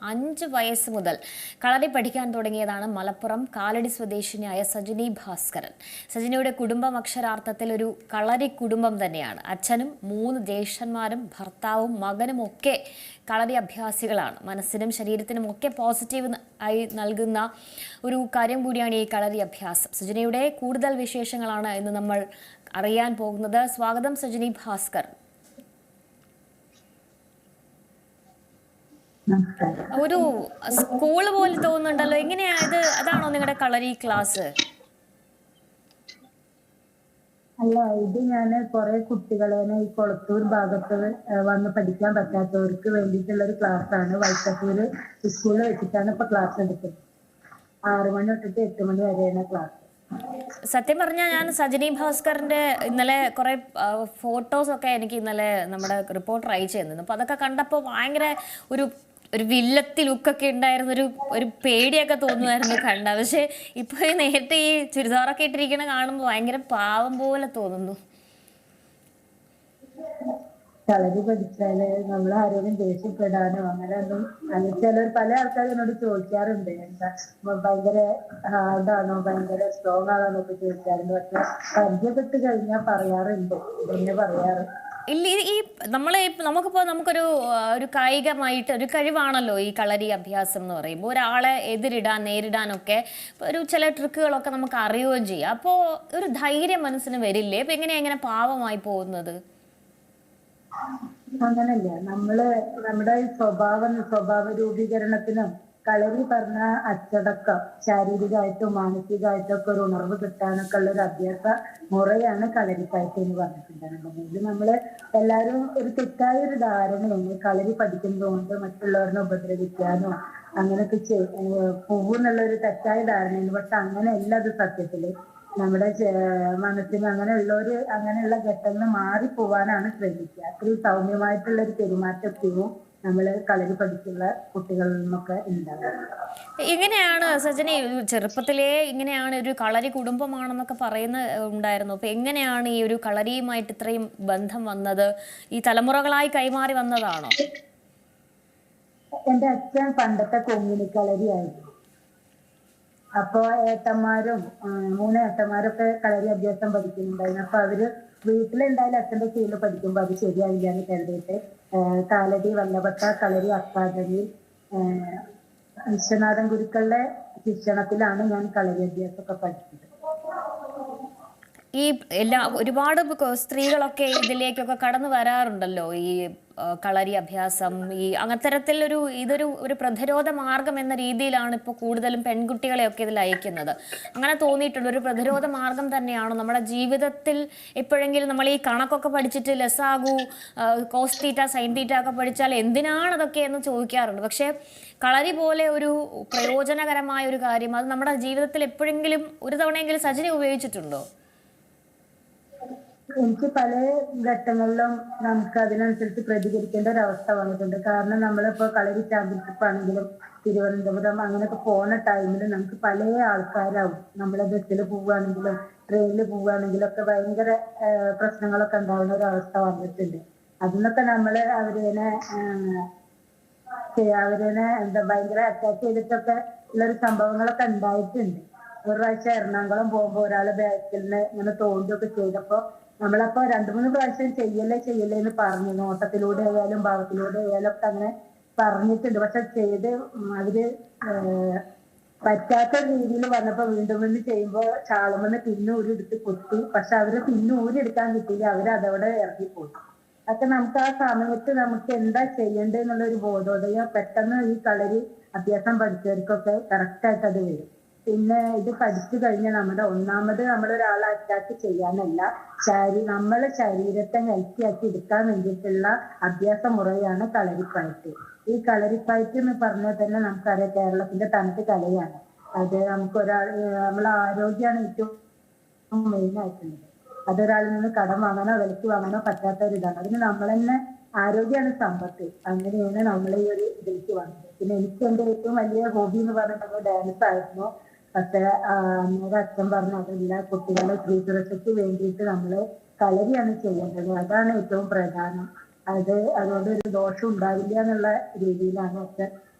5 വയസ്സ് മുതൽ കളരി പഠിക്കാൻ തുടങ്ങിയതാണ് മലപ്പുറം കാലടി സ്വദേശിനിയായ സജിനി ഭാസ്കരൻ. സജിനിയുടെ കുടുംബം അക്ഷരാർത്ഥത്തിൽ ഒരു കളരി കുടുംബം തന്നെയാണ്. അച്ഛനും 3 ജ്യേഷ്ഠന്മാരും ഭർത്താവും മകനും ഒക്കെ കളരി അഭ്യാസികളാണ്. മനസ്സിനും ശരീരത്തിനും ഒക്കെ പോസിറ്റീവ് ആയി നൽകുന്ന ഒരു കാര്യം കൂടിയാണ് ഈ കളരി അഭ്യാസം. സജിനിയുടെ കൂടുതൽ വിശേഷങ്ങളാണ് ഇന്ന് നമ്മൾ അറിയാൻ പോകുന്നത്. സ്വാഗതം സജിനി ഭാസ്കർ. ഒരു സ്കൂള് പോലെ തോന്നുന്നുണ്ടല്ലോ, എങ്ങനെയാ ഇത്? അതാണോ നിങ്ങളുടെ കളരി ക്ലാസ്? അല്ല, ഇത് ഞാൻ കുറെ കുട്ടികളെ ഈ കൊളത്തൂർ ഭാഗത്ത് വന്ന് പഠിക്കാൻ പറ്റാത്തവർക്ക് വേണ്ടിയിട്ടുള്ള ഒരു ക്ലാസ് ആണ്. വൈക്കത്തൂര് സ്കൂളിൽ വെച്ചിട്ടാണ് ഇപ്പൊ ക്ലാസ് എടുക്കുന്നത്. 6 മണി തൊട്ടിട്ട് 8 മണി വരെയാണ് ക്ലാസ്. സത്യം പറഞ്ഞാൽ ഞാൻ സജിനി ഭാസ്കറിന്റെ ഇന്നലെ കുറെ ഫോട്ടോസ് ഒക്കെ എനിക്ക് ഇന്നലെ നമ്മുടെ റിപ്പോർട്ടർ അയച്ചു തന്നിരുന്നു. അപ്പൊ അതൊക്കെ കണ്ടപ്പോൾ ഭയങ്കര ഒരു വില്ലത്തി ലുക്കൊക്കെ ഉണ്ടായിരുന്ന ഒരു പേടിയൊക്കെ തോന്നുമായിരുന്നു കണ്ട. പക്ഷെ ഇപ്പൊ നേരത്തെ ഈ ചുരിദാറൊക്കെ ഇട്ടിരിക്കണ കാണുമ്പോൾ ഭയങ്കര പാവം പോലെ തോന്നുന്നു. കളരി പഠിച്ചാല് നമ്മൾ ആരോഗ്യം ദേഷ്യപ്പെടാനോ അങ്ങനെ ഒന്നും, ചിലർ പല ആൾക്കാരും എന്നോട് ചോദിക്കാറുണ്ട്, എന്താ ഭയങ്കര ഹാർഡാണോ ഭയങ്കര സ്ട്രോങ് ആണോ എന്നൊക്കെ ചോദിക്കാറുണ്ട്. പക്ഷെ പരിചയപ്പെട്ട് കഴിഞ്ഞാൽ പറയാറുണ്ട്, ഇതന്നെ പറയാറ്. ഇല്ല, ഈ നമുക്കൊരു കായികമായിട്ട് ഒരു കഴിവാണല്ലോ ഈ കളരി അഭ്യാസം എന്ന് പറയുമ്പോൾ. ഒരാളെ നേരിടാനൊക്കെ ഒരു ചില ട്രിക്കുകളൊക്കെ നമുക്ക് അറിയുകയും ചെയ്യാം. അപ്പോൾ ഒരു ധൈര്യം മനസ്സിന് വരില്ലേ? അപ്പൊ എങ്ങനെ പാവമായി പോകുന്നത്? അങ്ങനല്ല, നമ്മുടെ സ്വഭാവ രൂപീകരണത്തിനും കളരി പറഞ്ഞ അച്ചടക്കം, ശാരീരികമായിട്ടും മാനസികമായിട്ടും ഒക്കെ ഒരു ഉണർവ് കിട്ടാനൊക്കെ ഉള്ള ഒരു അഭ്യാസ മുറയാണ് കളരിപ്പയറ്റ് എന്ന് പറഞ്ഞിട്ടുണ്ടായിരുന്നത്. ഇത് നമ്മള് എല്ലാവരും ഒരു തെറ്റായ ഒരു ധാരണയാണ് കളരി പഠിക്കുന്നതുകൊണ്ട് മറ്റുള്ളവരെ ഉപദ്രവിക്കാനോ അങ്ങനെയൊക്കെ പോകുന്നുള്ള ഒരു തെറ്റായ ധാരണയാണ്. പക്ഷെ അങ്ങനെയല്ല അത് സത്യത്തില്. നമ്മുടെ മനസ്സിന് അങ്ങനെയുള്ള ഘട്ടങ്ങൾ മാറിപ്പോവാനാണ് ശ്രമിക്കുക. അത്രയും സൗമ്യമായിട്ടുള്ള ഒരു പെരുമാറ്റത്തെയും നമ്മള് കളരി പഠിച്ചുള്ള കുട്ടികളിൽ നിന്നൊക്കെ ഉണ്ടാകും. എങ്ങനെയാണ് സജനി ചെറുപ്പത്തിലേ ഇങ്ങനെയാണ് ഒരു കളരി കുടുംബമാണെന്നൊക്കെ ഉണ്ടായിരുന്നു? അപ്പൊ എങ്ങനെയാണ് ഈ ഒരു കളരിയുമായിട്ട് ഇത്രയും ബന്ധം വന്നത്? ഈ തലമുറകളായി കൈമാറി വന്നതാണോ? എന്റെ അച്ഛൻ പണ്ടത്തെ കൊങ്ങിണി കളരിയായിരുന്നു. അപ്പൊ 3 ഏട്ടന്മാരൊക്കെ കളരി അഭ്യാസം പഠിക്കുന്നുണ്ടായിരുന്നു. അപ്പൊ അവര് വീട്ടിലുണ്ടായാലും അച്ഛന്റെ കീഴിൽ പഠിക്കുമ്പോ അത് ശരിയാവില്ല എന്ന് കരുതിയിട്ട് കാലടി വല്ലഭട്ട കളരി അക്കാദമിയിൽ വിശ്വനാഥൻ ഗുരുക്കളുടെ ശിക്ഷണത്തിലാണ് ഞാൻ കളരി അഭ്യാസമൊക്കെ പഠിച്ചത്. ഈ ഒരുപാട് സ്ത്രീകളൊക്കെ ഇതിലേക്കൊക്കെ കടന്നു വരാറുണ്ടല്ലോ, ഈ കളരി അഭ്യാസം. ഇതൊരു പ്രതിരോധ മാർഗം എന്ന രീതിയിലാണ് ഇപ്പോൾ കൂടുതലും പെൺകുട്ടികളെയൊക്കെ ഇതിൽ അയക്കുന്നത്. അങ്ങനെ തോന്നിയിട്ടുണ്ട്. ഒരു പ്രതിരോധ മാർഗം തന്നെയാണോ നമ്മുടെ ജീവിതത്തിൽ? എപ്പോഴെങ്കിലും നമ്മൾ ഈ കണക്കൊക്കെ പഠിച്ചിട്ട് ലെസ്സാകൂ, കോസ് തീറ്റ സൈൻ തീറ്റ ഒക്കെ പഠിച്ചാൽ എന്തിനാണ് അതൊക്കെ എന്ന് ചോദിക്കാറുണ്ട്. പക്ഷേ കളരി പോലെ ഒരു പ്രയോജനകരമായ ഒരു കാര്യം അത് നമ്മുടെ ജീവിതത്തിൽ എപ്പോഴെങ്കിലും ഒരു തവണയെങ്കിലും സജിനി ഉപയോഗിച്ചിട്ടുണ്ടോ? എനിക്ക് പല ഘട്ടങ്ങളിലും നമുക്ക് അതിനനുസരിച്ച് പ്രതികരിക്കേണ്ട ഒരു അവസ്ഥ വന്നിട്ടുണ്ട്. കാരണം നമ്മളിപ്പോ കളരി ചാമ്പ്യൻഷിപ്പ് ആണെങ്കിലും തിരുവനന്തപുരം അങ്ങനെയൊക്കെ പോണ ടൈമിൽ നമുക്ക് പല ആൾക്കാരാവും. നമ്മളെ ബസ്സിൽ പോവുകയാണെങ്കിലും ട്രെയിനിൽ പോവുകയാണെങ്കിലും ഒക്കെ ഭയങ്കര പ്രശ്നങ്ങളൊക്കെ ഉണ്ടാവുന്ന ഒരു അവസ്ഥ വന്നിട്ടുണ്ട്. അതിനൊക്കെ നമ്മള് അവരേനെ ഭയങ്കര അറ്റാക്ക് ചെയ്തിട്ടൊക്കെ ഉള്ളൊരു സംഭവങ്ങളൊക്കെ ഉണ്ടായിട്ടുണ്ട്. ഒരു പ്രാവശ്യം എറണാകുളം പോകുമ്പോ ഒരാള് ബാക്കിൽ നിന്ന് ഇങ്ങനെ തോണ്ടുകയൊക്കെ ചെയ്തപ്പോ നമ്മളപ്പോ 2-3 പ്രാവശ്യം ചെയ്യല്ലേ എന്ന് പറഞ്ഞു. നോട്ടത്തിലൂടെ ആയാലും ഭാവത്തിലൂടെ ആയാലും ഒക്കെ അങ്ങനെ പറഞ്ഞിട്ടുണ്ട്. പക്ഷെ അവര് പറ്റാത്ത രീതിയിൽ വന്നപ്പോ വീണ്ടും ചെയ്യുമ്പോ ചാളുമെന്ന് പിന്നൂരെടുത്ത് കുത്തി. പക്ഷെ അവര് പിന്നൂരെടുക്കാൻ കിട്ടിയില്ല, അവര് അതോടെ ഇറങ്ങിപ്പോയി. അതൊക്കെ നമുക്ക് ആ സമയത്ത് നമുക്ക് എന്താ ചെയ്യേണ്ടതെന്നുള്ള ഒരു ബോധോദയം പെട്ടെന്ന് ഈ കളരി അഭ്യാസം പഠിച്ചവർക്കൊക്കെ കറക്റ്റായിട്ട് അത് വരും. പിന്നെ ഇത് പഠിച്ചു കഴിഞ്ഞാൽ നമ്മളൊരാളെ അറ്റാക്ക് ചെയ്യാനല്ല, നമ്മളെ ശരീരത്തെ ഹെൽത്തിയാക്കി എടുക്കാൻ വേണ്ടിയിട്ടുള്ള അഭ്യാസ മുറയാണ് കളരിപ്പയറ്റ്. ഈ കളരിപ്പയറ്റ് എന്ന് പറഞ്ഞാൽ തന്നെ നമുക്കറിയാം കേരളത്തിന്റെ തനത് കലയാണ്. അത് നമ്മളെ ആരോഗ്യമാണ് ഏറ്റവും മെയിൻ ആയിട്ടുള്ളത്. അതൊരാളിൽ നിന്ന് കടം വാങ്ങാനോ വിലക്ക് വാങ്ങാനോ പറ്റാത്ത ഒരു ഇതാണ്. അതിന് നമ്മൾ തന്നെ ആരോഗ്യമാണ് സമ്പത്ത്. അങ്ങനെയാണ് നമ്മൾ ഈ ഒരു ഇതിലേക്ക് വന്നത്. പിന്നെ എനിക്ക് എന്റെ ഏറ്റവും വലിയ ഹോബി എന്ന് പറഞ്ഞിട്ടുണ്ടെങ്കിൽ ഡാൻസ് ആയിരുന്നു. പക്ഷെ അന്നേരം അച്ഛൻ പറഞ്ഞു അതല്ല, കുട്ടികളുടെ സ്ത്രീ സുരക്ഷയ്ക്ക് വേണ്ടിയിട്ട് നമ്മള് കളരിയാണ് ചെയ്യേണ്ടത്, അതാണ് ഏറ്റവും പ്രധാനം. അതുകൊണ്ട് ഒരു ദോഷം ഉണ്ടാവില്ല എന്നുള്ള രീതിയിലാണ് അച്ഛൻ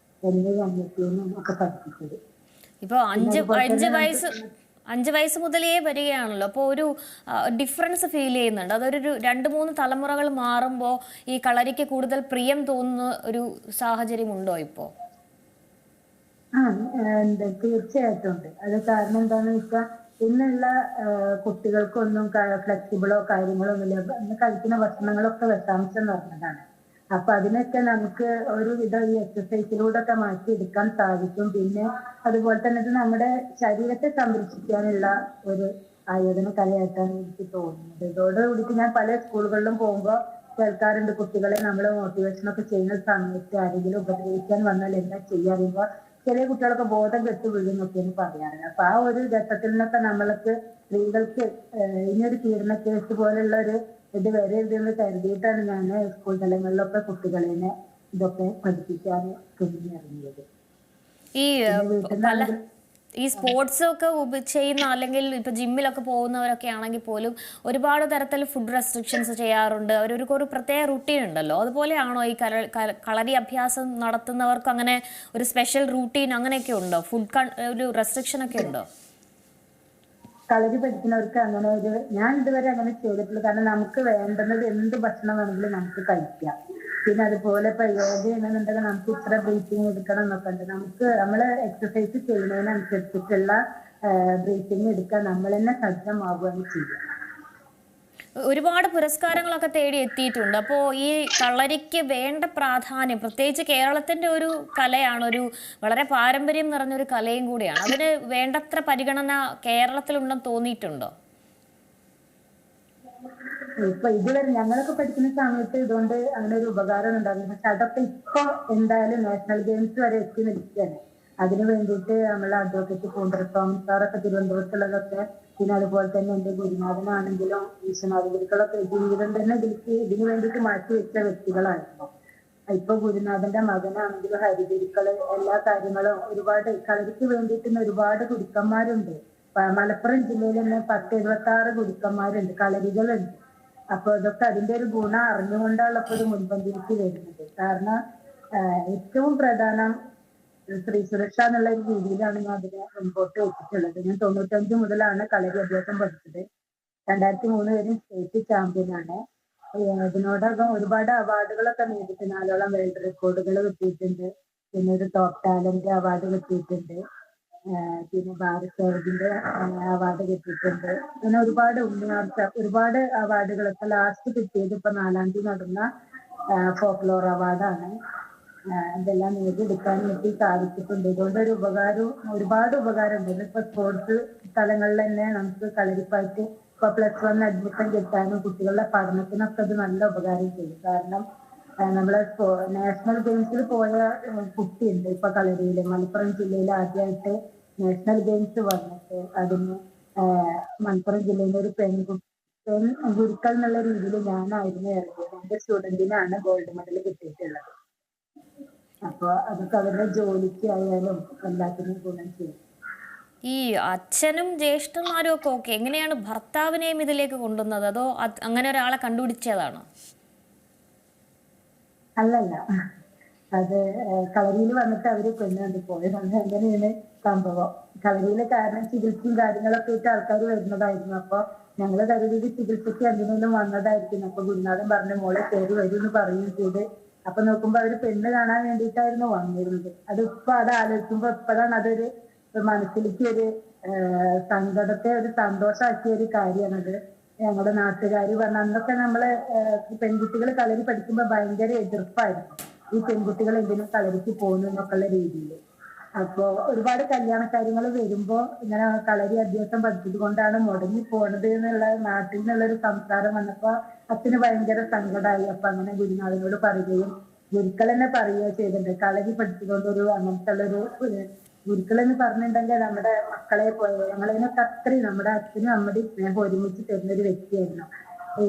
എന്നെ അനിയത്തിയും ഒക്കെ പഠിപ്പിച്ചത്. ഇപ്പോൾ പിന്നെ അതുപോലെ തന്നെ നമുക്ക് 5 വയസ്സ് മുതലേ വരികയാണല്ലോ. അപ്പോൾ ഒരു ഡിഫറൻസ് ഫീൽ ചെയ്യുന്നുണ്ട്. അതൊരു 2-3 തലമുറകൾ മാറുമ്പോൾ ഈ കളരിക്ക് കൂടുതൽ പ്രിയം തോന്നുന്ന ഒരു സാഹചര്യം ഉണ്ടോ ഇപ്പോൾ? ആ ഉണ്ട്, തീർച്ചയായിട്ടും ഉണ്ട്. അത് കാരണം എന്താണെന്ന് വെച്ചാൽ ഇന്നുള്ള കുട്ടികൾക്കൊന്നും ഫ്ലെക്സിബിളോ കാര്യങ്ങളോ ഒന്നുമില്ല. ഇന്ന് കഴിക്കുന്ന ഭക്ഷണങ്ങളൊക്കെ വിഷാംശം നിറഞ്ഞതാണ്. അപ്പൊ അതിനൊക്കെ നമുക്ക് ഒരുവിധം ഈ എക്സസൈസിലൂടെ ഒക്കെ മാറ്റിയെടുക്കാൻ സാധിക്കും. പിന്നെ അതുപോലെ തന്നെ ഇത് നമ്മുടെ ശരീരത്തെ സംരക്ഷിക്കാനുള്ള ഒരു ആയോധന കലയായിട്ടാണ് എനിക്ക് തോന്നുന്നത്. ഇതോടുകൂടിയിട്ട് ഞാൻ പല സ്കൂളുകളിലും പോകുമ്പോൾ കേൾക്കാറുണ്ട്, കുട്ടികളെ നമ്മൾ മോട്ടിവേഷൻ ഒക്കെ ചെയ്യുന്ന സമയത്ത് ആരെങ്കിലും ഉപദ്രവിക്കാൻ വന്നാൽ എന്താ ചെയ്യാറുമ്പോ ചെറിയ കുട്ടികളൊക്കെ ബോധം കെട്ട് വീഴുന്നൊക്കെയാണ് പറയാറുണ്ട്. അപ്പൊ ആ ഒരു ഘട്ടത്തിൽ നിന്നൊക്കെ നമ്മൾക്ക് സ്ത്രീകൾക്ക് ഇനിയൊരു പീഡന കേസ് പോലുള്ള ഒരു ഇത് വരരുതെന്ന് കരുതിയിട്ടാണ് ഞാൻ സ്കൂൾ തലങ്ങളിലൊക്കെ കുട്ടികളെ ഇതൊക്കെ പഠിപ്പിക്കാൻ തുനിഞ്ഞിറങ്ങിയത്. ഈ പിന്നെ വീട്ടിൽ പല നിന്നാണെങ്കിൽ ഈ സ്പോർട്സ് ഒക്കെ ചെയ്യുന്ന, അല്ലെങ്കിൽ ഇപ്പൊ ജിമ്മിലൊക്കെ പോകുന്നവരൊക്കെ ആണെങ്കിൽ പോലും ഒരുപാട് തരത്തിൽ ഫുഡ് റെസ്ട്രിക്ഷൻസ് ചെയ്യാറുണ്ട്. ഒരു പ്രത്യേക റുട്ടീൻ ഉണ്ടല്ലോ. അതുപോലെയാണോ ഈ കളരി അഭ്യാസം നടത്തുന്നവർക്ക് അങ്ങനെ ഒരു സ്പെഷ്യൽ റൂട്ടീൻ അങ്ങനെയൊക്കെ ഉണ്ടോ? ഒരു റെസ്ട്രിക്ഷൻ ഒക്കെ ഉണ്ടോ? കളരി പഠിക്കുന്നവർക്ക് അങ്ങനെ ഒരു, ഞാൻ ഇതുവരെ അങ്ങനെ ചെയ്തിട്ടില്ല. കാരണം നമുക്ക് വേണ്ടുന്നത് എന്ത് ഭക്ഷണം വേണമെങ്കിലും നമുക്ക് കഴിക്കാം. പിന്നെ അതുപോലെ ഇപ്പൊ യോഗ ചെയ്യണമെന്നുണ്ടെങ്കിൽ നമുക്ക് ഇത്ര ബ്രീത്തിങ് എടുക്കണം എന്നൊക്കെ ഉണ്ട്. നമുക്ക് നമ്മള് എക്സസൈസ് ചെയ്യുന്നതിനനുസരിച്ചിട്ടുള്ള ബ്രീത്തിങ് എടുക്കാൻ നമ്മൾ തന്നെ സജ്ജമാവുകയാണ് ചെയ്യുക. ഒരുപാട് പുരസ്കാരങ്ങളൊക്കെ തേടി എത്തിയിട്ടുണ്ട്. അപ്പോൾ ഈ കളരിക്ക് വേണ്ട പ്രാധാന്യം, പ്രത്യേകിച്ച് കേരളത്തിന്റെ ഒരു കലയാണ്, ഒരു വളരെ പാരമ്പര്യം നിറഞ്ഞൊരു കലയും കൂടിയാണ്. അതിന് വേണ്ടത്ര പരിഗണന കേരളത്തിലുണ്ടെന്ന് തോന്നിയിട്ടുണ്ടോ? ഇപ്പൊ ഇതുവരെ ഞങ്ങളൊക്കെ പഠിക്കുന്ന സമയത്ത് ഇതുകൊണ്ട് അങ്ങനെ ഒരു ഉപകാരം ഉണ്ടായിരുന്നു. പക്ഷെ അതൊക്കെ ഇപ്പൊ എന്തായാലും നാഷണൽ ഗെയിംസ് വരെ എത്തി നിൽക്കുകയാണ്. അതിനു വേണ്ടിയിട്ട് നമ്മളെ അഡ്വക്കേറ്റ് പൂന്തറസ്വാമി സാറൊക്കെ തിരുവനന്തപുരത്തുള്ളതൊക്കെ, പിന്നെ അതുപോലെ തന്നെ എന്റെ ഗുരുനാഥനാണെങ്കിലും വിശ്വനാഥ ഗുരുക്കളൊക്കെ ജീവിതം തന്നെ ഇതിനു വേണ്ടിയിട്ട് മാറ്റിവെച്ച വ്യക്തികളായിരുന്നു. ഇപ്പൊ ഗുരുനാഥന്റെ മകനാണെങ്കിലും ഹരിഗുരുക്കള് എല്ലാ കാര്യങ്ങളും ഒരുപാട് കളരിക്ക് വേണ്ടിയിട്ട് ഒരുപാട് ഗുരുക്കന്മാരുണ്ട്. മലപ്പുറം ജില്ലയിൽ തന്നെ 1076 ഗുരുക്കന്മാരുണ്ട്, കളരികളുണ്ട്. അപ്പൊ ഇതൊക്കെ അതിന്റെ ഒരു ഗുണം അറിഞ്ഞുകൊണ്ടാണ് ഇപ്പൊ ഇത് മുൻപന്തിക്ക് വരുന്നത്. കാരണം ഏറ്റവും പ്രധാനം സ്ത്രീ സുരക്ഷ എന്നുള്ള ഒരു രീതിയിലാണ് ഞാൻ അതിനെ മുൻപോട്ട് വെച്ചിട്ടുള്ളത്. ഞാൻ 95 മുതലാണ് കളരി അഭ്യാസം പഠിച്ചത്. 2003 വരെ സ്റ്റേറ്റ് ചാമ്പ്യനാണ്. ഇതിനോടകം ഒരുപാട് അവാർഡുകളൊക്കെ നേടിയിട്ട് 4ഓളം വേൾഡ് റെക്കോർഡുകൾ കിട്ടിയിട്ടുണ്ട്. പിന്നെ ഒരു ടോപ്പ് ടാലന്റ് അവാർഡ് കിട്ടിയിട്ടുണ്ട്. പിന്നെ ഭാരത് സർജിന്റെ അവാർഡ് കിട്ടിയിട്ടുണ്ട്. അങ്ങനെ ഒരുപാട് ഒരുപാട് അവാർഡുകളൊക്കെ ലാസ്റ്റ് കിട്ടിയത് ഇപ്പൊ 4-ാം തീയതി നടന്ന ഫോക്ലോർ അവാർഡാണ്. ഇതെല്ലാം നേടിയെടുക്കാൻ വേണ്ടി സാധിച്ചിട്ടുണ്ട്. ഇതുകൊണ്ട് ഒരു ഉപകാരവും ഒരുപാട് ഉപകാരമുണ്ട്. ഇപ്പൊ സ്പോർട്സ് സ്ഥലങ്ങളിൽ തന്നെ നമുക്ക് കളരിപ്പായിട്ട് ഇപ്പൊ +1 അഡ്മിഷൻ കിട്ടാനും കുട്ടികളുടെ പഠനത്തിനൊക്കെ അത് നല്ല ഉപകാരം ചെയ്യും. കാരണം നമ്മളെ നാഷണൽ ഗെയിംസിൽ പോയ കുട്ടിയുണ്ട് ഇപ്പൊ കളരിയില്. മലപ്പുറം ജില്ലയിൽ ആദ്യമായിട്ട് നാഷണൽ ഗെയിംസ് വന്നിട്ട് അതിന് മലപ്പുറം ജില്ലയിലെ ഒരു പെൺ ഗുരുക്കൾ എന്നുള്ള രീതിയിൽ ഞാനായിരുന്നു ഇറങ്ങിയത്. എന്റെ സ്റ്റുഡന്റിനാണ് ഗോൾഡ് മെഡൽ കിട്ടിയിട്ടുള്ളത്. അപ്പൊ അതൊക്കെ അവരുടെ ജോലിക്ക് ആയാലും എല്ലാത്തിനും ഗുണം ചെയ്യും. ഈ അച്ഛനും ജ്യേഷ്ഠന്മാരും ഒക്കെ ഓക്കെ, എങ്ങനെയാണ് ഭർത്താവിനെയും ഇതിലേക്ക് കൊണ്ടുവന്നത്? അതോ അങ്ങനെ ഒരാളെ കണ്ടുപിടിച്ചതാണോ? അല്ലല്ല, അത് കളരിയിൽ വന്നിട്ട് അവര് പെണ്ണ് കണ്ടു പോയതാണ്. അങ്ങനെയാണ് സംഭവം. കളരിയിലെ കാരണം ചികിത്സയും കാര്യങ്ങളൊക്കെ ആയിട്ട് ആൾക്കാർ വരുന്നതായിരുന്നു. അപ്പൊ ഞങ്ങള് കരുതിയത് ചികിത്സയ്ക്ക് എന്തിനേലും വന്നതായിരിക്കും. അപ്പൊ ഗുരുനാഥൻ പറഞ്ഞു മോളെ കയറി വരും എന്ന് പറയുകയും ചെയ്ത്. അപ്പൊ നോക്കുമ്പോ അവര് പെണ്ണ് കാണാൻ വേണ്ടിയിട്ടായിരുന്നു വന്നിരുന്നത്. അത് ആലോചിക്കുമ്പോ ഇപ്പോഴാണ് അതൊരു മനസ്സിലേക്ക് ഒരു സങ്കടത്തെ ഒരു സന്തോഷമാക്കിയ ഒരു കാര്യമാണത്. ഞങ്ങളുടെ നാട്ടുകാര് പറഞ്ഞ അന്നൊക്കെ നമ്മള് പെൺകുട്ടികൾ കളരി പഠിക്കുമ്പോ ഭയങ്കര എതിർപ്പായിരുന്നു. ഈ പെൺകുട്ടികൾ എന്തിനും കളരിക്ക് പോകുന്നു എന്നൊക്കെയുള്ള രീതിയിൽ. അപ്പോ ഒരുപാട് കല്യാണ കാര്യങ്ങൾ വരുമ്പോ ഇങ്ങനെ കളരി അഭ്യാസം പഠിച്ചത് കൊണ്ടാണ് മുടങ്ങി പോണത് എന്നുള്ള നാട്ടിൽ നിന്നുള്ളൊരു സംസാരം വന്നപ്പോ അച്ഛന് ഭയങ്കര സങ്കടമായി. അപ്പൊ അങ്ങനെ ഗുരുനാഥനോട് പറയുകയും ഗുരുക്കൾ തന്നെ പറയുകയോ ചെയ്തിട്ടുണ്ട്. കളരി പഠിച്ചതുകൊണ്ട് അങ്ങനത്തെ ഉള്ളൊരു ഗുരുക്കൾ എന്ന് പറഞ്ഞിട്ടുണ്ടെങ്കിൽ നമ്മുടെ മക്കളെ പോലെ ഞങ്ങളതിനൊക്കെ അത്രയും നമ്മുടെ അച്ഛനും അമ്മയുടെയും സ്നേഹം ഒരുമിച്ച് തരുന്ന ഒരു വ്യക്തിയായിരുന്നു.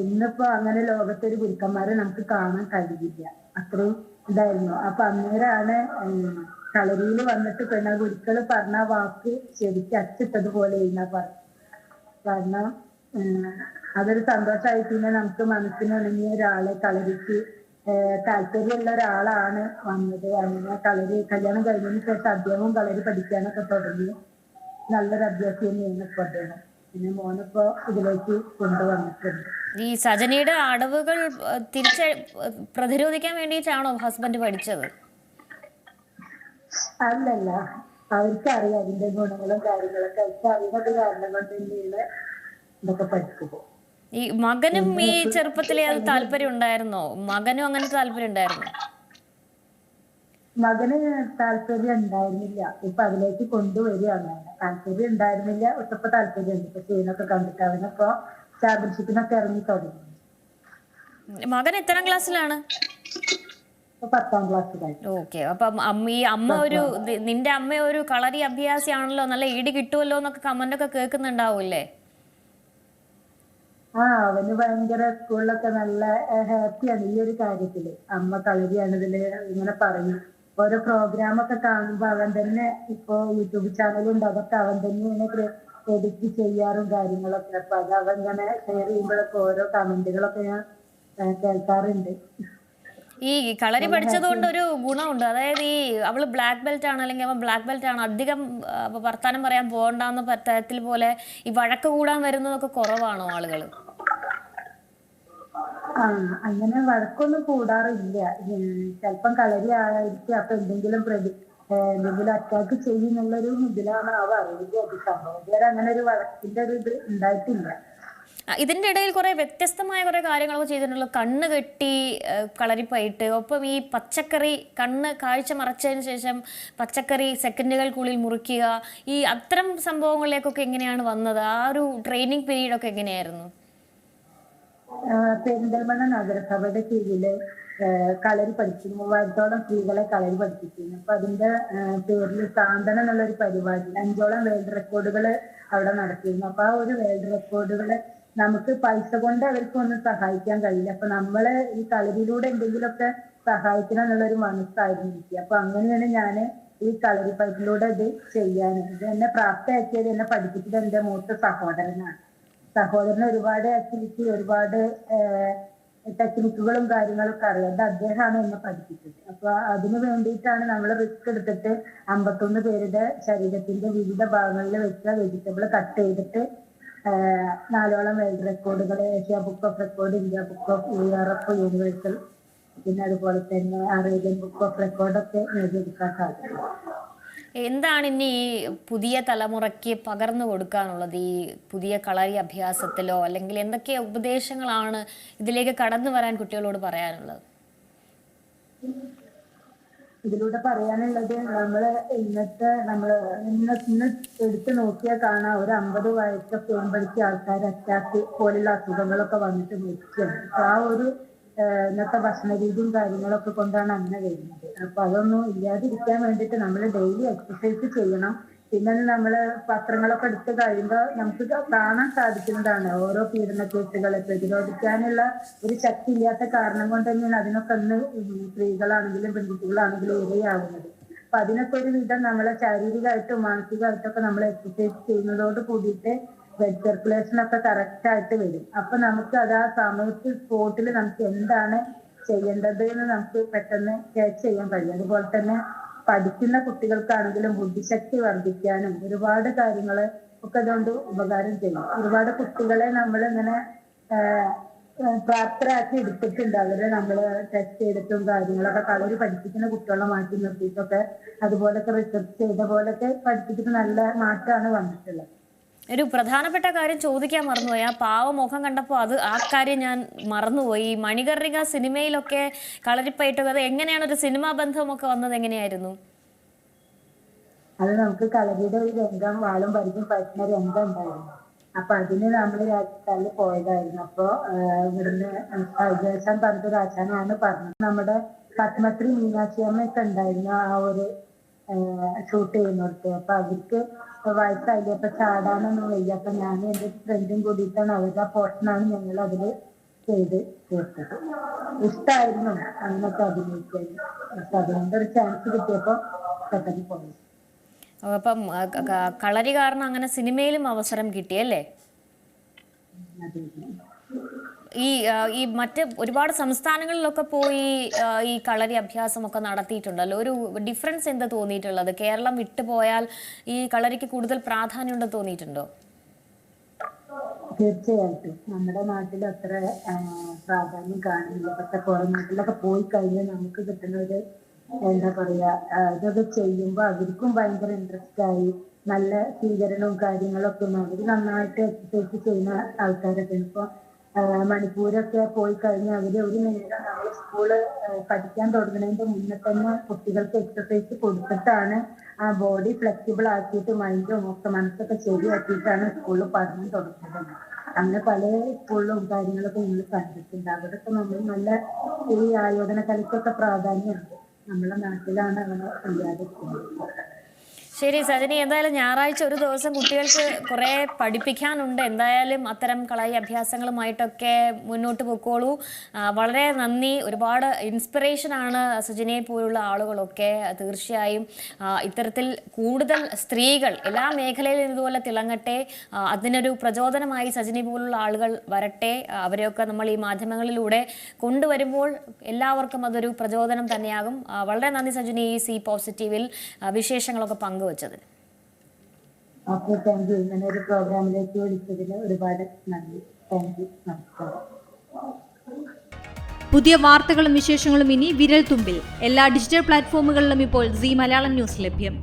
ഇന്നിപ്പോ അങ്ങനെ ലോകത്തൊരു ഗുരുക്കന്മാരെ നമുക്ക് കാണാൻ കഴിയില്ല. അത്രയും ഇതായിരുന്നു. അപ്പൊ അന്നേരമാണ് കളരിയിൽ വന്നിട്ട് ഗുരുക്കള് പറഞ്ഞ വാക്ക് ശരിക്കും അച്ചിട്ടതുപോലെ പറഞ്ഞു. കാരണം അതൊരു സന്തോഷമായി. പിന്നെ നമുക്ക് മനസ്സിനുണങ്ങിയ ഒരാളെ കളരിക്ക് താല്പര്യമുള്ള ഒരാളാണ് വന്നത്. അങ്ങനെ കല്യാണം കഴിഞ്ഞതിന് ശേഷം അദ്ദേഹവും കളരി പഠിക്കാനൊക്കെ തുടങ്ങി. നല്ലൊരു അഭ്യാസം തന്നെയാണ് ഇപ്പൊ അദ്ദേഹം. പിന്നെ മോനിപ്പോ ഇതിലേക്ക് കൊണ്ടുവന്നിട്ടുണ്ട്. ഈ സജനിയുടെ അടവുകൾ പ്രതിരോധിക്കാൻ വേണ്ടിയിട്ടാണോ ഹസ്ബൻഡ് പഠിച്ചത്? അല്ലല്ല, അവർക്കറിയാം അതിന്റെ ഗുണങ്ങളും കാര്യങ്ങളൊക്കെ. അവർക്ക് അറിയുന്നത് കാരണം കൊണ്ട് തന്നെയാണ് ഇതൊക്കെ പഠിച്ചത്. ഈ മകനും ഈ ചെറുപ്പത്തിലെ അത് താല്പര്യം ഉണ്ടായിരുന്നോ? മകനും അങ്ങനെ താല്പര്യം ഉണ്ടായിരുന്നോ? മകന് താല്പര്യം ഉണ്ടായിരുന്നില്ല. ഇപ്പൊ അതിലേക്ക് കൊണ്ടുവരികയാണ്. താല്പര്യം ഉണ്ടായിരുന്നില്ല, ഒറ്റപ്പോ താല്പര്യമുണ്ട്. ഇപ്പൊ ചെയ്യുന്നൊക്കെ കണ്ടിട്ട് അവനിപ്പോ ചാമ്പ്യൻഷിപ്പിനൊക്കെ ഇറങ്ങി തുടങ്ങി. മകൻ എത്രാം ക്ലാസ്സിലാണ്? 10ാം ക്ലാസ്സിലായി. ഓക്കെ. അപ്പം നിന്റെ അമ്മ ഒരു കളരി അഭ്യാസിയാണല്ലോ, നല്ല ഈട് കിട്ടുമല്ലോ എന്നൊക്കെ കമന്റ് ഒക്കെ കേൾക്കുന്നുണ്ടാവൂല്ലേ? അവന് ഭയങ്കര സ്കൂളിലൊക്കെ നല്ല ഹാപ്പിയാണ് ഈ ഒരു കാര്യത്തില്. അമ്മ കളരിയാണ് ഇതില് ഇങ്ങനെ പറയും. ഓരോ പ്രോഗ്രാം ഒക്കെ കാണുമ്പോ അവൻ തന്നെ, ഇപ്പൊ യൂട്യൂബ് ചാനലുണ്ട്, അതൊക്കെ അവൻ തന്നെയാണ് എഡിറ്റ് ചെയ്യാറും കാര്യങ്ങളൊക്കെ. അപ്പൊ അത് അവൻ ഇങ്ങനെ ഷെയർ ചെയ്യുമ്പോഴൊക്കെ ഓരോ കമന്റുകളൊക്കെ ഞാൻ കേൾക്കാറുണ്ട്. ഈ കളരി പഠിച്ചത് കൊണ്ട് ഒരു ഗുണമുണ്ട്. അതായത് ഈ അവള് ബ്ലാക്ക് ബെൽറ്റ് ആണ്, അല്ലെങ്കിൽ അവൻ ബ്ലാക്ക് ബെൽറ്റ് ആണ്, അധികം വർത്താനം പറയാൻ പോകണ്ടെന്ന തരത്തിൽ പോലെ ഈ വഴക്ക് കൂടാൻ വരുന്നതൊക്കെ കുറവാണോ ആളുകൾ? അങ്ങനെ വഴക്കൊന്നും കൂടാറില്ല. ചിലപ്പം കളരി ആയിരിക്കും. അപ്പൊ എന്തെങ്കിലും അറ്റാക്ക് ചെയ്യുന്നുള്ളൊരു ഇതിലാണ് അറിയില്ല. അത് സംഭവം അങ്ങനെ ഒരു വഴക്കിന്റെ ഒരു ഇത് ഉണ്ടായിട്ടില്ല. ഇതിന്റെ ഇടയിൽ കുറെ വ്യത്യസ്തമായ കുറെ കാര്യങ്ങളൊക്കെ ചെയ്തിട്ടുണ്ടല്ലോ. കണ്ണ് കെട്ടി കളരിപ്പയിട്ട്, ഒപ്പം ഈ പച്ചക്കറി കണ്ണ് കാഴ്ച മറച്ചതിന് ശേഷം പച്ചക്കറി സെക്കൻഡുകൾക്കുള്ളിൽ മുറിക്കുക, ഈ അത്തരം സംഭവങ്ങളിലേക്കൊക്കെ എങ്ങനെയാണ് വന്നത്? ആ ഒരു ട്രെയിനിങ് പീരീഡ് ഒക്കെ എങ്ങനെയായിരുന്നു? പെരിന്തൽമണ്ണ നഗരസഭയുടെ കീഴില് കളരി പഠിച്ചിരുന്നു. 3000ഓളം സ്ത്രീകളെ കളരി പഠിപ്പിച്ചിരുന്നു. അപ്പൊ അതിന്റെ പേരിൽ സാന്ത്വനം എന്നുള്ളൊരു പരിപാടി 5ഓളം വേൾഡ് റെക്കോർഡുകൾ അവിടെ നടത്തിയിരുന്നു. അപ്പൊ ആ ഒരു വേൾഡ് റെക്കോർഡുകള് നമുക്ക് പൈസ കൊണ്ട് അവർക്കൊന്നും സഹായിക്കാൻ കഴിയില്ല. അപ്പൊ നമ്മള് ഈ കളരിയിലൂടെ എന്തെങ്കിലുമൊക്കെ സഹായിക്കണം എന്നുള്ളൊരു മനസ്സായിരുന്നു എനിക്ക്. അപ്പൊ അങ്ങനെയാണ് ഞാൻ ഈ കളരി പൈപ്പിലൂടെ ഇത് ചെയ്യാൻ. ഇത് എന്നെ പ്രാപ്തമാക്കിയത്, എന്നെ പഠിപ്പിച്ചത് എന്റെ മൂത്ത സഹോദരനാണ്. സഹോദരന് ഒരുപാട് ആക്ടിവിറ്റി, ഒരുപാട് ടെക്നിക്കുകളും കാര്യങ്ങളൊക്കെ അറിയാം. അത് അദ്ദേഹമാണ് എന്നെ പഠിപ്പിച്ചത്. അപ്പൊ അതിനു വേണ്ടിയിട്ടാണ് നമ്മൾ റിസ്ക് എടുത്തിട്ട് 51 പേരുടെ ശരീരത്തിന്റെ വിവിധ ഭാഗങ്ങളിൽ വെച്ച വെജിറ്റബിൾ കട്ട് ചെയ്തിട്ട് 4ഓളം വേൾഡ് റെക്കോർഡുകൾ, Asia book of record, India book of Europe universal, പിന്നെ അതുപോലെ തന്നെ അറേബ്യൻ ബുക്ക് ഓഫ് റെക്കോർഡൊക്കെ നേടിയെടുക്കാൻ സാധിക്കും. എന്താണ് ഇനി ഈ പുതിയ തലമുറയ്ക്ക് പകർന്നു കൊടുക്കാനുള്ളത് ഈ പുതിയ കളരി അഭ്യാസത്തിലോ, അല്ലെങ്കിൽ എന്തൊക്കെ ഉപദേശങ്ങളാണ് ഇതിലേക്ക് കടന്നു വരാൻ കുട്ടികളോട് പറയാനുള്ളത്? ഇതിലൂടെ പറയാനുള്ളത്, ഇന്ന് എടുത്തു നോക്കിയാൽ കാണാം, ഒരു 50 വയസ്സൊക്കെ ആകുമ്പോഴേക്കും ആൾക്കാർ അറ്റാക്ക് പോലുള്ള അസുഖങ്ങളൊക്കെ വന്നിട്ട് മരിക്കുകയാണ്. ആ ഒരു ഇന്നത്തെ ഭക്ഷണ രീതിയും കാര്യങ്ങളൊക്കെ കൊണ്ടാണ് അങ്ങനെ വരുന്നത്. അപ്പൊ അതൊന്നും ഇല്ലാതിരിക്കാൻ വേണ്ടിയിട്ട് നമ്മൾ ഡെയിലി എക്സസൈസ് ചെയ്യണം. പിന്നെ നമ്മള് പത്രങ്ങളൊക്കെ എടുത്ത് കഴിയുമ്പോൾ നമുക്ക് കാണാൻ സാധിക്കുന്നതാണ് ഓരോ പീഡന കേസുകളെ പ്രതിരോധിക്കാനുള്ള ഒരു ശക്തി ഇല്ലാത്ത കാരണം കൊണ്ട് തന്നെയാണ് അതിനൊക്കെ ഇന്ന് സ്ത്രീകളാണെങ്കിലും പെൺകുട്ടികളാണെങ്കിലും ഇരയാവുന്നത്. അപ്പൊ അതിനൊക്കെ ഒരു വിധം നമ്മളെ ശാരീരികമായിട്ടും മാനസികമായിട്ടൊക്കെ നമ്മൾ എക്സസൈസ് ചെയ്യുന്നതോട് കൂടിയിട്ട് ബ്ലഡ് സർക്കുലേഷൻ ഒക്കെ കറക്റ്റ് ആയിട്ട് വരും. അപ്പൊ നമുക്ക് അത് ആ സമയത്ത് സ്പോട്ടിൽ നമുക്ക് എന്താണ് ചെയ്യേണ്ടത് എന്ന് നമുക്ക് പെട്ടെന്ന് ക്യാച്ച് ചെയ്യാൻ കഴിയും. അതുപോലെ തന്നെ പഠിക്കുന്ന കുട്ടികൾക്കാണെങ്കിലും ബുദ്ധിശക്തി വർദ്ധിക്കാനും ഒരുപാട് കാര്യങ്ങൾ ഒക്കെ അതുകൊണ്ട് ഉപകാരം ചെയ്യും. ഒരുപാട് കുട്ടികളെ നമ്മൾ ഇങ്ങനെ പ്രാപ്തരാക്കി എടുത്തിട്ടുണ്ട്. അവരെ നമ്മൾ ടെസ്റ്റ് ചെയ്തിട്ടും കാര്യങ്ങളൊക്കെ കളരി പഠിപ്പിക്കുന്ന കുട്ടികളെ മാറ്റി നിർത്തിയിട്ടൊക്കെ അതുപോലൊക്കെ റിസർച്ച് ചെയ്ത പോലൊക്കെ പഠിപ്പിച്ചിട്ട് നല്ല മാറ്റമാണ് വന്നിട്ടുള്ളത്. ഒരു പ്രധാനപ്പെട്ട കാര്യം ചോദിക്കാൻ മറന്നുപോയി. ആ പാവമുഖം കണ്ടപ്പോൾ ആ കാര്യം ഞാൻ മറന്നുപോയി. മണികർണിക സിനിമയിലൊക്കെ കളരിപ്പയറ്റത്, അത് എങ്ങനെയാണ് ഒരു സിനിമാ ബന്ധമൊക്കെ വന്നത്? എങ്ങനെയായിരുന്നു അത്? നമുക്ക് കളരിയുടെ ഒരു രംഗം, വാളും പരിചയം പറ്റുന്ന രംഗം ഉണ്ടായിരുന്നു. അപ്പൊ അതിന് നമ്മൾ രാജസ്ഥാനിൽ പോയതായിരുന്നു. അപ്പൊ ഇവിടുന്ന് ജയശാൻ പറഞ്ഞൊരു ആശാനാണ് പറഞ്ഞത്. നമ്മുടെ പത്മശ്രീ മീനാക്ഷി അമ്മയൊക്കെ ഉണ്ടായിരുന്നു ആ ഒരു ഷൂട്ട് ചെയ്യുന്നിടത്ത്. അപ്പൊ അവർക്ക് വയസ്സായില്ല, അപ്പൊ ചാടാനൊന്നും വയ്യ. അപ്പൊ ഞാനും എന്റെ ഫ്രണ്ടും കൂടിയിട്ടാണ് അവരുടെ ആ പോർഷനാണ് ഞങ്ങൾ അതില് ചെയ്ത് തീർത്തത്. ഇഷ്ടമായിരുന്നു അങ്ങനൊക്കെ അഭിനയിക്കാൻ. അപ്പൊ അതുകൊണ്ടൊരു ചാൻസ് കിട്ടിയപ്പോ പെട്ടെന്ന് പോയി. അപ്പം കളരി കാരണം അങ്ങനെ സിനിമയിലും അവസരം കിട്ടിയല്ലേ? ഈ മറ്റ് ഒരുപാട് സംസ്ഥാനങ്ങളിലൊക്കെ പോയി ഈ കളരി അഭ്യാസമൊക്കെ നടത്തിയിട്ടുണ്ടല്ലോ. ഒരു ഡിഫറൻസ് എന്താ തോന്നിയിട്ടുള്ളത്? കേരളം വിട്ടുപോയാൽ ഈ കളരിക്ക് കൂടുതൽ പ്രാധാന്യം ഉണ്ടെന്ന് തോന്നിയിട്ടുണ്ടോ? തീർച്ചയായിട്ടും നമ്മുടെ നാട്ടിൽ അത്ര പ്രാധാന്യം കാണുന്നില്ല. പക്ഷെ പുറം നാട്ടിലൊക്കെ പോയി കഴിഞ്ഞാൽ നമുക്ക് കിട്ടുന്ന ഒരു എന്താ പറയാ, ഇതൊക്കെ ചെയ്യുമ്പോ അവർക്കും ഭയങ്കര ഇൻട്രസ്റ്റ് ആയി, നല്ല സ്വീകരണവും കാര്യങ്ങളൊക്കെ അവര് നന്നായിട്ട് എക്സസൈസ് ചെയ്യുന്ന ആൾക്കാരൊക്കെ. ഇപ്പൊ മണിപ്പൂരൊക്കെ പോയി കഴിഞ്ഞാൽ അവര് ഒരു നേരം നമ്മൾ സ്കൂള് പഠിക്കാൻ തുടങ്ങുന്നതിന്റെ മുന്നേ തന്നെ കുട്ടികൾക്ക് എക്സസൈസ് കൊടുത്തിട്ടാണ് ആ ബോഡി ഫ്ലെക്സിബിൾ ആക്കിയിട്ട് മൈൻഡും ഒക്കെ മനസ്സൊക്കെ ശരിയാക്കിയിട്ടാണ് സ്കൂളിൽ പഠനം തുടങ്ങുന്നത്. അങ്ങനെ പല സ്കൂളിലും കാര്യങ്ങളൊക്കെ നമ്മൾ കണ്ടിട്ടുണ്ട്. അവിടെയൊക്കെ നമ്മൾ നല്ല ഈ ആയോധന കലയ്ക്കൊക്കെ പ്രാധാന്യമുണ്ട്. നമ്മുടെ നാട്ടിലാണ് അങ്ങനെ ഇല്ലാതിരിക്കുന്നത്. ശരി സജനി, എന്തായാലും ഞായറാഴ്ച ഒരു ദിവസം കുട്ടികൾക്ക് കുറേ പഠിപ്പിക്കാനുണ്ട്. എന്തായാലും അത്തരം കളരി അഭ്യാസങ്ങളുമായിട്ടൊക്കെ മുന്നോട്ട് പോയിക്കോളൂ. വളരെ നന്ദി. ഒരുപാട് ഇൻസ്പിറേഷനാണ് സജനിയെ പോലുള്ള ആളുകളൊക്കെ. തീർച്ചയായും ഇത്തരത്തിൽ കൂടുതൽ സ്ത്രീകൾ എല്ലാ മേഖലയിലും ഇതുപോലെ തിളങ്ങട്ടെ. അതിനൊരു പ്രചോദനമായി സജനി പോലുള്ള ആളുകൾ വരട്ടെ. അവരെയൊക്കെ നമ്മൾ ഈ മാധ്യമങ്ങളിലൂടെ കൊണ്ടുവരുമ്പോൾ എല്ലാവർക്കും അതൊരു പ്രചോദനം തന്നെയാകും. വളരെ നന്ദി സജനി, ഈ സി പോസിറ്റീവിൽ വിശേഷങ്ങളൊക്കെ പങ്കുവച്ചതിന്. Okay, thank you. ഇങ്ങനെ ഒരു പ്രോഗ്രാമിലേക്ക് വിളിച്ചതിന് ഒരുപാട് നന്ദി. Thank you. നമസ്കാരം. പുതിയ വാർത്തകളും വിശേഷങ്ങളും ഇനി വിരൽ തുമ്പിൽ. എല്ലാ ഡിജിറ്റൽ പ്ലാറ്റ്ഫോമുകളിലും ഇപ്പോൾ സീ മലയാളം ന്യൂസ് ലഭ്യം.